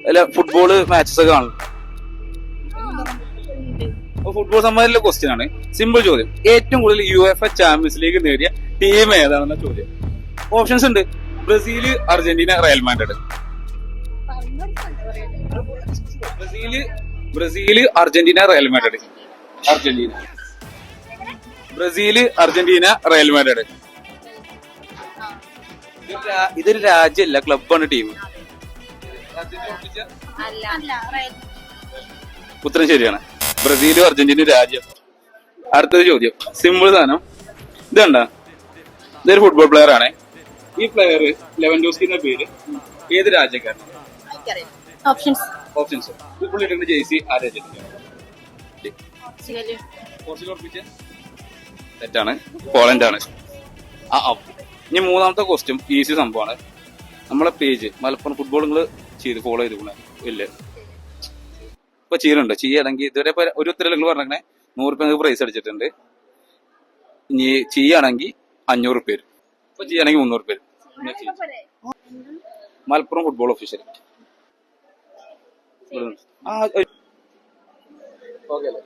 അല്ല football matches ഒക്കെ കാണും. ഫുട്ബോൾ സംബന്ധിച്ചുള്ള ക്വസ്റ്റ്യൻ ആണ്. സിമ്പിൾ ചോദ്യം. ഏറ്റവും കൂടുതൽ UEFA ചാമ്പ്യൻസ് ലീഗ് നേടിയ ടീം ഏതാണെന്ന ചോദ്യം. ഓപ്ഷൻസ് ഉണ്ട്. Brazil, Argentina, Real Madrid. Brazil, Argentina, Real Madrid. Argentina. Brazil, Argentina, Real Madrid. ഇതൊരു രാജ്യമല്ല, ക്ലബാണ് ടീം. ഉത്തരം ശരിയാണ്. ബ്രസീലും അർജന്റീനയും രാജ്യം. അടുത്തൊരു ചോദ്യം. സിമ്പിൾ സാധനം. ഇതണ്ട, ഇതൊരു ഫുട്ബോൾ പ്ലെയർ ആണ്. ഈ പ്ലെയർ ലെവൻഡോസ്കി എന്ന പേര് ഏത് രാജ്യക്കാരനാണ്? ഓപ്ഷൻസ്. പുള്ളിയുടെ ജേഴ്സി ആ രാജ്യത്തിന്റെ? തെറ്റാണ്. പോളണ്ട് ആണ്. ഇനി മൂന്നാമത്തെ ക്വസ്റ്റ്യൻ ഈസി സംഭവമാണ്. നമ്മളെ പേജ് മലപ്പുറം ഫുട്ബോൾ നിങ്ങൾ ഫോളോ ചെയ്തിരിക്കണേ ഇല്ല? ഇപ്പൊ ചെയ്യുന്നുണ്ട്. ചെയ്യുകയാണെങ്കിൽ ഇതുവരെ ഒരു ഉത്തരം നിങ്ങൾ പറഞ്ഞേ 100 രൂപ പ്രൈസ് അടിച്ചിട്ടുണ്ട്. ഇനി ചെയ്യുകയാണെങ്കിൽ 500 രൂപ. ഇപ്പൊ ചെയ്യുകയാണെങ്കിൽ 300 രൂപ. Malappuram football official. ഓക്കെ അല്ലേ?